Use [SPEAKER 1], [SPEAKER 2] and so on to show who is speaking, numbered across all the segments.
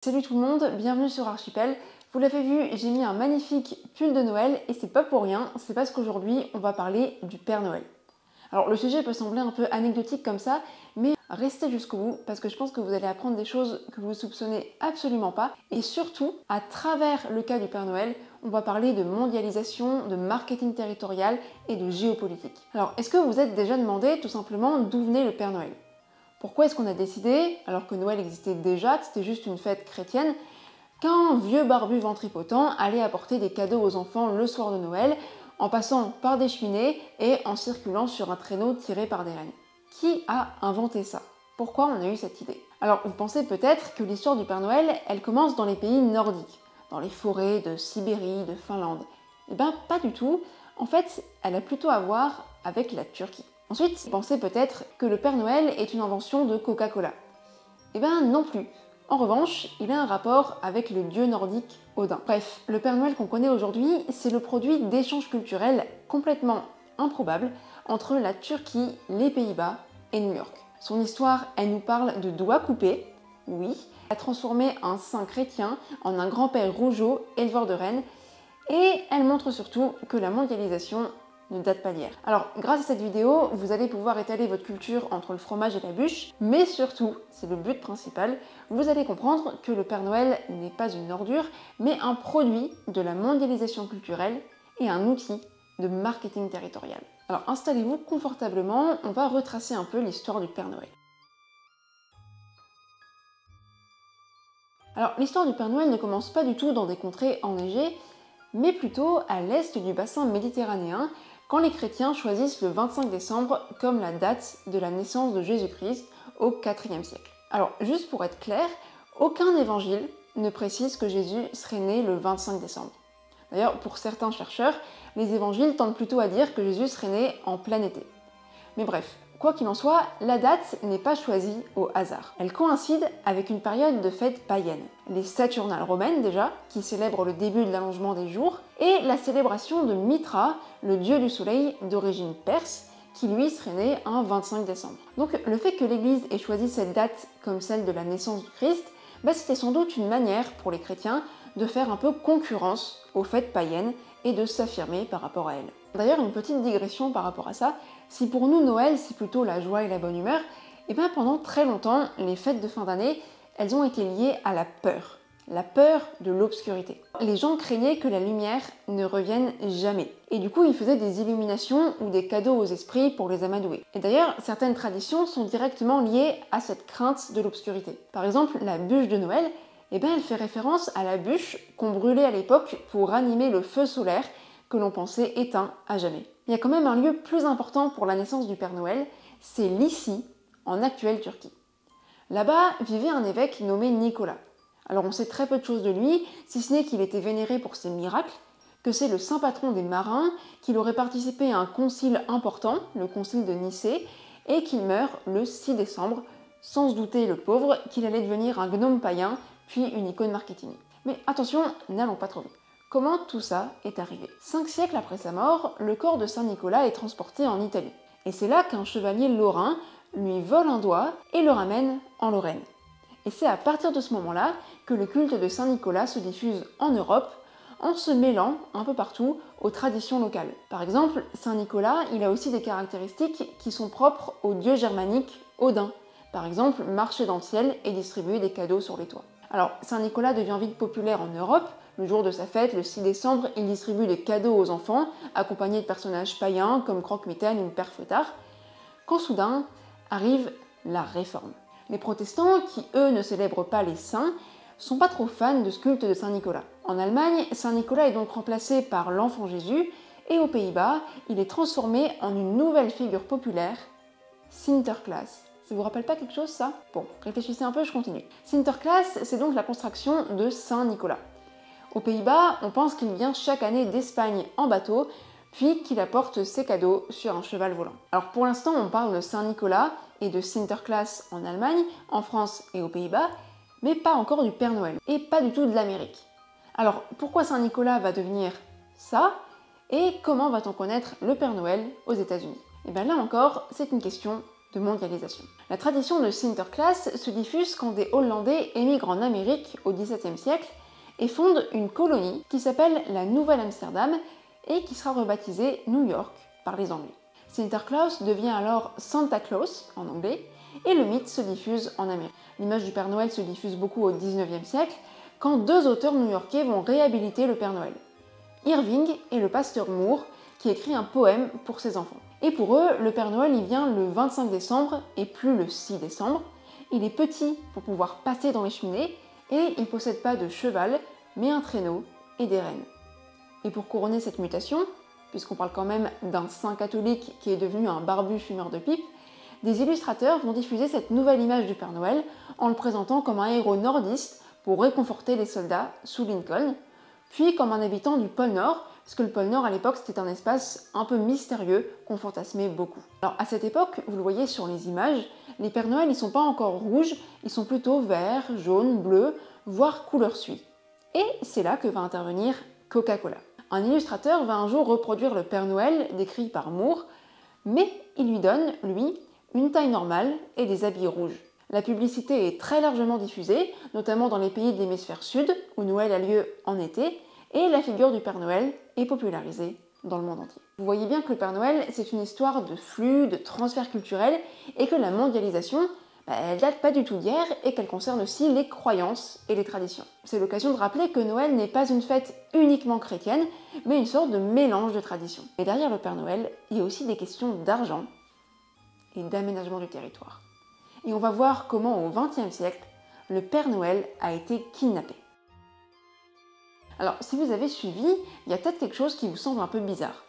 [SPEAKER 1] Salut tout le monde, bienvenue sur Archipel. Vous l'avez vu, j'ai mis un magnifique pull de Noël et c'est pas pour rien, c'est parce qu'aujourd'hui on va parler du Père Noël. Alors le sujet peut sembler un peu anecdotique comme ça, mais restez jusqu'au bout parce que je pense que vous allez apprendre des choses que vous soupçonnez absolument pas. Et surtout, à travers le cas du Père Noël, on va parler de mondialisation, de marketing territorial et de géopolitique. Alors est-ce que vous êtes déjà demandé tout simplement d'où venait le Père Noël ? Pourquoi est-ce qu'on a décidé, alors que Noël existait déjà, que c'était juste une fête chrétienne, qu'un vieux barbu ventripotent allait apporter des cadeaux aux enfants le soir de Noël, en passant par des cheminées et en circulant sur un traîneau tiré par des rennes? Qui a inventé ça? Pourquoi on a eu cette idée? Alors vous pensez peut-être que l'histoire du Père Noël, elle commence dans les pays nordiques, dans les forêts de Sibérie, de Finlande. Eh bien pas du tout, en fait elle a plutôt à voir avec la Turquie. Ensuite, vous pensez peut-être que le Père Noël est une invention de Coca-Cola. Eh bien non plus. En revanche, il a un rapport avec le dieu nordique Odin. Bref, le Père Noël qu'on connaît aujourd'hui, c'est le produit d'échanges culturels complètement improbables entre la Turquie, les Pays-Bas et New York. Son histoire, elle nous parle de doigts coupés, oui, a transformé un saint chrétien en un grand-père rougeau, éleveur de rennes, et elle montre surtout que la mondialisation ne date pas d'hier. Alors, grâce à cette vidéo, vous allez pouvoir étaler votre culture entre le fromage et la bûche, mais surtout, c'est le but principal, vous allez comprendre que le Père Noël n'est pas une ordure, mais un produit de la mondialisation culturelle et un outil de marketing territorial. Alors, installez-vous confortablement, on va retracer un peu l'histoire du Père Noël. Alors, l'histoire du Père Noël ne commence pas du tout dans des contrées enneigées, mais plutôt à l'est du bassin méditerranéen, quand les chrétiens choisissent le 25 décembre comme la date de la naissance de Jésus-Christ au IVe siècle. Alors, juste pour être clair, aucun évangile ne précise que Jésus serait né le 25 décembre. D'ailleurs, pour certains chercheurs, les évangiles tendent plutôt à dire que Jésus serait né en plein été. Mais bref, quoi qu'il en soit, la date n'est pas choisie au hasard. Elle coïncide avec une période de fête païenne. Les Saturnales romaines déjà, qui célèbrent le début de l'allongement des jours, et la célébration de Mitra, le dieu du soleil d'origine perse, qui lui serait né un 25 décembre. Donc le fait que l'Église ait choisi cette date comme celle de la naissance du Christ, c'était sans doute une manière pour les chrétiens de faire un peu concurrence aux fêtes païennes et de s'affirmer par rapport à elles. D'ailleurs, une petite digression par rapport à ça, si pour nous Noël c'est plutôt la joie et la bonne humeur, et bien pendant très longtemps, les fêtes de fin d'année, elles ont été liées à la peur de l'obscurité. Les gens craignaient que la lumière ne revienne jamais. Et du coup, ils faisaient des illuminations ou des cadeaux aux esprits pour les amadouer. Et d'ailleurs, certaines traditions sont directement liées à cette crainte de l'obscurité. Par exemple, la bûche de Noël, elle fait référence à la bûche qu'on brûlait à l'époque pour ranimer le feu solaire que l'on pensait éteint à jamais. Il y a quand même un lieu plus important pour la naissance du Père Noël, c'est l'Issi, en actuelle Turquie. Là-bas vivait un évêque nommé Nicolas. Alors on sait très peu de choses de lui, si ce n'est qu'il était vénéré pour ses miracles, que c'est le saint patron des marins, qu'il aurait participé à un concile important, le concile de Nicée, et qu'il meurt le 6 décembre, sans se douter le pauvre qu'il allait devenir un gnome païen, puis une icône marketing. Mais attention, n'allons pas trop vite. Comment tout ça est arrivé? 5 siècles après sa mort, le corps de Saint Nicolas est transporté en Italie. Et c'est là qu'un chevalier lorrain lui vole un doigt et le ramène en Lorraine. Et c'est à partir de ce moment-là que le culte de Saint Nicolas se diffuse en Europe en se mêlant un peu partout aux traditions locales. Par exemple, Saint Nicolas, il a aussi des caractéristiques qui sont propres au dieu germanique Odin. Par exemple, marcher dans le ciel et distribuer des cadeaux sur les toits. Alors, Saint Nicolas devient vite populaire en Europe. Le jour de sa fête, le 6 décembre, il distribue des cadeaux aux enfants, accompagnés de personnages païens comme Croque-Mitaine ou Père Fouettard, quand soudain arrive la Réforme. Les protestants, qui eux ne célèbrent pas les saints, sont pas trop fans de ce culte de Saint Nicolas. En Allemagne, Saint Nicolas est donc remplacé par l'enfant Jésus, et aux Pays-Bas, il est transformé en une nouvelle figure populaire, Sinterklaas. Ça vous rappelle pas quelque chose, ça? Bon, réfléchissez un peu, je continue. Sinterklaas, c'est donc la contraction de Saint Nicolas. Aux Pays-Bas, on pense qu'il vient chaque année d'Espagne en bateau, puis qu'il apporte ses cadeaux sur un cheval volant. Alors pour l'instant, on parle de Saint Nicolas et de Sinterklaas en Allemagne, en France et aux Pays-Bas, mais pas encore du Père Noël, et pas du tout de l'Amérique. Alors pourquoi Saint Nicolas va devenir ça, et comment va-t-on connaître le Père Noël aux États-Unis? Et bien là encore, c'est une question de mondialisation. La tradition de Sinterklaas se diffuse quand des Hollandais émigrent en Amérique au XVIIe siècle et fondent une colonie qui s'appelle la Nouvelle-Amsterdam et qui sera rebaptisée New York par les Anglais. Sinterklaas devient alors Santa Claus en anglais et le mythe se diffuse en Amérique. L'image du Père Noël se diffuse beaucoup au XIXe siècle quand deux auteurs new-yorkais vont réhabiliter le Père Noël. Irving et le pasteur Moore qui écrit un poème pour ses enfants. Et pour eux, le Père Noël il vient le 25 décembre et plus le 6 décembre. Il est petit pour pouvoir passer dans les cheminées et il ne possède pas de cheval mais un traîneau et des rennes. Et pour couronner cette mutation, puisqu'on parle quand même d'un saint catholique qui est devenu un barbu fumeur de pipe, des illustrateurs vont diffuser cette nouvelle image du Père Noël en le présentant comme un héros nordiste pour réconforter les soldats sous Lincoln, puis comme un habitant du pôle Nord, parce que le pôle Nord à l'époque c'était un espace un peu mystérieux qu'on fantasmait beaucoup. Alors à cette époque, vous le voyez sur les images, les Pères Noël ils sont pas encore rouges, ils sont plutôt verts, jaunes, bleus, voire couleur suie. Et c'est là que va intervenir Coca-Cola. Un illustrateur va un jour reproduire le Père Noël décrit par Moore, mais il lui donne, lui, une taille normale et des habits rouges. La publicité est très largement diffusée, notamment dans les pays de l'hémisphère sud, où Noël a lieu en été, et la figure du Père Noël est popularisée dans le monde entier. Vous voyez bien que le Père Noël, c'est une histoire de flux, de transfert culturel, et que la mondialisation, elle date pas du tout d'hier, et qu'elle concerne aussi les croyances et les traditions. C'est l'occasion de rappeler que Noël n'est pas une fête uniquement chrétienne, mais une sorte de mélange de traditions. Et derrière le Père Noël, il y a aussi des questions d'argent et d'aménagement du territoire. Et on va voir comment au XXe siècle, le Père Noël a été kidnappé. Alors, si vous avez suivi, il y a peut-être quelque chose qui vous semble un peu bizarre.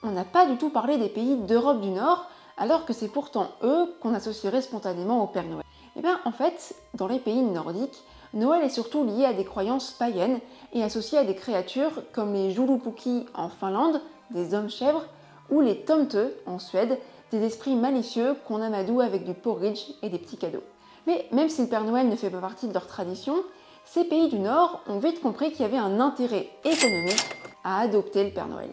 [SPEAKER 1] On n'a pas du tout parlé des pays d'Europe du Nord, alors que c'est pourtant eux qu'on associerait spontanément au Père Noël. Et bien, en fait, dans les pays nordiques, Noël est surtout lié à des croyances païennes et associé à des créatures comme les Joulupukki en Finlande, des hommes-chèvres, ou les Tomte en Suède, des esprits malicieux qu'on amadoue avec du porridge et des petits cadeaux. Mais même si le Père Noël ne fait pas partie de leur tradition, ces pays du Nord ont vite compris qu'il y avait un intérêt économique à adopter le Père Noël.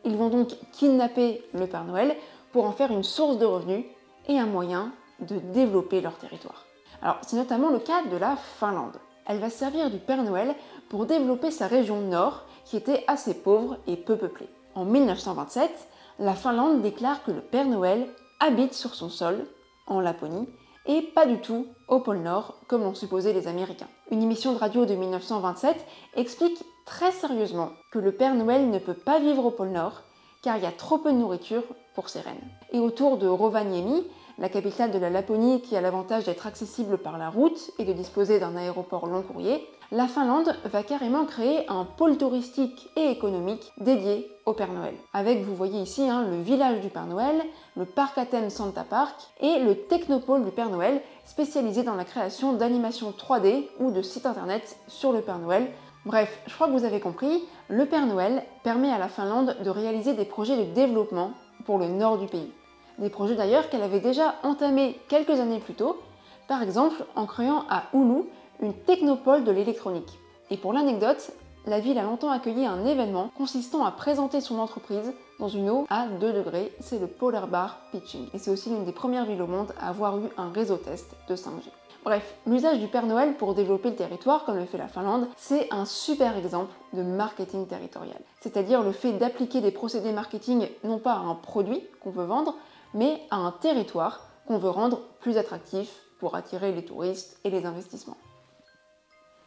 [SPEAKER 1] Ils vont donc kidnapper le Père Noël pour en faire une source de revenus et un moyen de développer leur territoire. Alors c'est notamment le cas de la Finlande. Elle va servir du Père Noël pour développer sa région nord qui était assez pauvre et peu peuplée. En 1927, la Finlande déclare que le Père Noël habite sur son sol, en Laponie, et pas du tout au pôle Nord, comme l'ont supposé les Américains. Une émission de radio de 1927 explique très sérieusement que le Père Noël ne peut pas vivre au pôle Nord, car il y a trop peu de nourriture pour ses rennes. Et autour de Rovaniemi, la capitale de la Laponie qui a l'avantage d'être accessible par la route et de disposer d'un aéroport long courrier, la Finlande va carrément créer un pôle touristique et économique dédié au Père Noël. Avec, vous voyez ici, le village du Père Noël, le parc à thème Santa Park et le technopôle du Père Noël, spécialisé dans la création d'animations 3D ou de sites internet sur le Père Noël. Bref, je crois que vous avez compris, le Père Noël permet à la Finlande de réaliser des projets de développement pour le nord du pays. Des projets d'ailleurs qu'elle avait déjà entamés quelques années plus tôt, par exemple en créant à Oulu une technopole de l'électronique. Et pour l'anecdote, la ville a longtemps accueilli un événement consistant à présenter son entreprise dans une eau à 2 degrés, c'est le Polar Bar Pitching. Et c'est aussi l'une des premières villes au monde à avoir eu un réseau test de 5G. Bref, l'usage du Père Noël pour développer le territoire, comme le fait la Finlande, c'est un super exemple de marketing territorial. C'est-à-dire le fait d'appliquer des procédés marketing non pas à un produit qu'on veut vendre, mais à un territoire qu'on veut rendre plus attractif pour attirer les touristes et les investissements.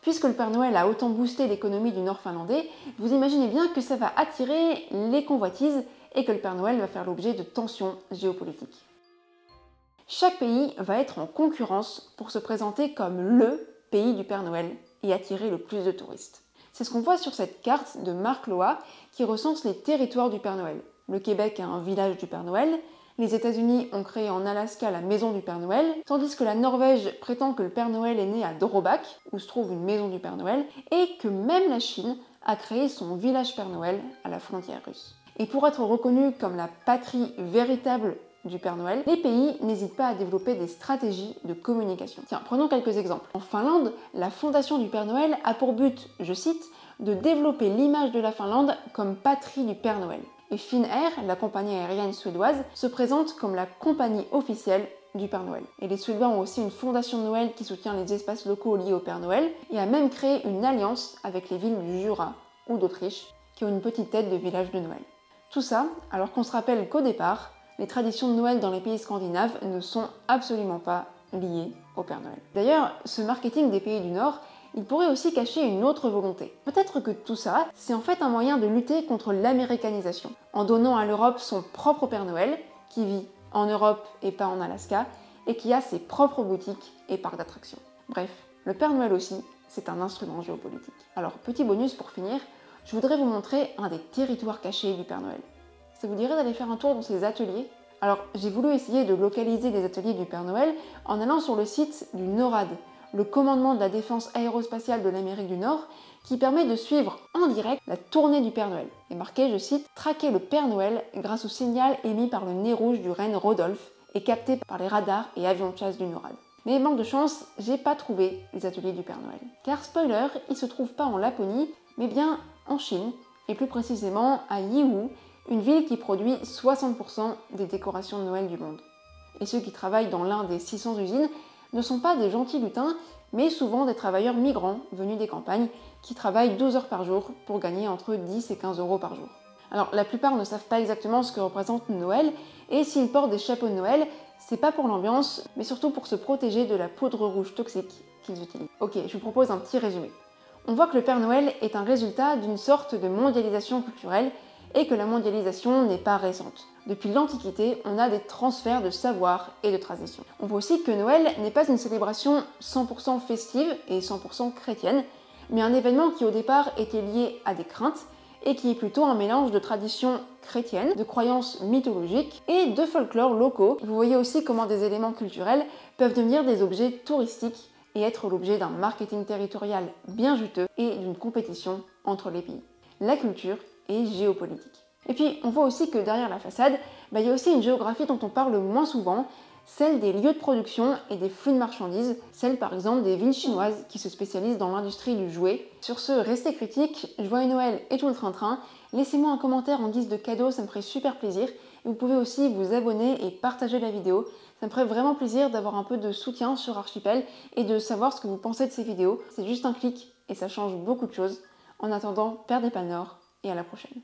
[SPEAKER 1] Puisque le Père Noël a autant boosté l'économie du Nord finlandais, vous imaginez bien que ça va attirer les convoitises et que le Père Noël va faire l'objet de tensions géopolitiques. Chaque pays va être en concurrence pour se présenter comme le pays du Père Noël et attirer le plus de touristes. C'est ce qu'on voit sur cette carte de Marc Loa qui recense les territoires du Père Noël. Le Québec a un village du Père Noël, les États-Unis ont créé en Alaska la maison du Père Noël, tandis que la Norvège prétend que le Père Noël est né à Drobak, où se trouve une maison du Père Noël, et que même la Chine a créé son village Père Noël à la frontière russe. Et pour être reconnu comme la patrie véritable du Père Noël, les pays n'hésitent pas à développer des stratégies de communication. Tiens, prenons quelques exemples. En Finlande, la fondation du Père Noël a pour but, je cite, de développer l'image de la Finlande comme patrie du Père Noël. Et Finnair, la compagnie aérienne suédoise, se présente comme la compagnie officielle du Père Noël. Et les Suédois ont aussi une fondation de Noël qui soutient les espaces locaux liés au Père Noël et a même créé une alliance avec les villes du Jura ou d'Autriche qui ont une petite tête de village de Noël. Tout ça alors qu'on se rappelle qu'au départ, les traditions de Noël dans les pays scandinaves ne sont absolument pas liées au Père Noël. D'ailleurs, ce marketing des pays du Nord, il pourrait aussi cacher une autre volonté. Peut-être que tout ça, c'est en fait un moyen de lutter contre l'américanisation, en donnant à l'Europe son propre Père Noël, qui vit en Europe et pas en Alaska, et qui a ses propres boutiques et parcs d'attractions. Bref, le Père Noël aussi, c'est un instrument géopolitique. Alors, petit bonus pour finir, je voudrais vous montrer un des territoires cachés du Père Noël. Ça vous dirait d'aller faire un tour dans ces ateliers? Alors, j'ai voulu essayer de localiser les ateliers du Père Noël en allant sur le site du NORAD, le commandement de la défense aérospatiale de l'Amérique du Nord, qui permet de suivre en direct la tournée du Père Noël. Et marqué, je cite, « Traquer le Père Noël grâce au signal émis par le nez rouge du renne Rodolphe et capté par les radars et avions de chasse du NORAD. » Mais manque de chance, j'ai pas trouvé les ateliers du Père Noël. Car spoiler, ils se trouvent pas en Laponie, mais bien en Chine, et plus précisément à Yiwu, une ville qui produit 60% des décorations de Noël du monde. Et ceux qui travaillent dans l'un des 600 usines ne sont pas des gentils lutins, mais souvent des travailleurs migrants venus des campagnes qui travaillent 12 heures par jour pour gagner entre 10 et 15 euros par jour. Alors la plupart ne savent pas exactement ce que représente Noël, et s'ils portent des chapeaux de Noël, c'est pas pour l'ambiance, mais surtout pour se protéger de la poudre rouge toxique qu'ils utilisent. Ok, je vous propose un petit résumé. On voit que le Père Noël est un résultat d'une sorte de mondialisation culturelle, et que la mondialisation n'est pas récente. Depuis l'Antiquité, on a des transferts de savoir et de traditions. On voit aussi que Noël n'est pas une célébration 100% festive et 100% chrétienne, mais un événement qui au départ était lié à des craintes et qui est plutôt un mélange de traditions chrétiennes, de croyances mythologiques et de folklore locaux. Vous voyez aussi comment des éléments culturels peuvent devenir des objets touristiques et être l'objet d'un marketing territorial bien juteux et d'une compétition entre les pays. La culture et géopolitique. Et puis, on voit aussi que derrière la façade, il y a aussi une géographie dont on parle moins souvent, celle des lieux de production et des flux de marchandises, celle par exemple des villes chinoises qui se spécialisent dans l'industrie du jouet. Sur ce, restez critiques, joyeux Noël et tout le train-train, laissez-moi un commentaire en guise de cadeau, ça me ferait super plaisir, et vous pouvez aussi vous abonner et partager la vidéo, ça me ferait vraiment plaisir d'avoir un peu de soutien sur Archipel et de savoir ce que vous pensez de ces vidéos, c'est juste un clic et ça change beaucoup de choses. En attendant, perdez pas le nord, et à la prochaine.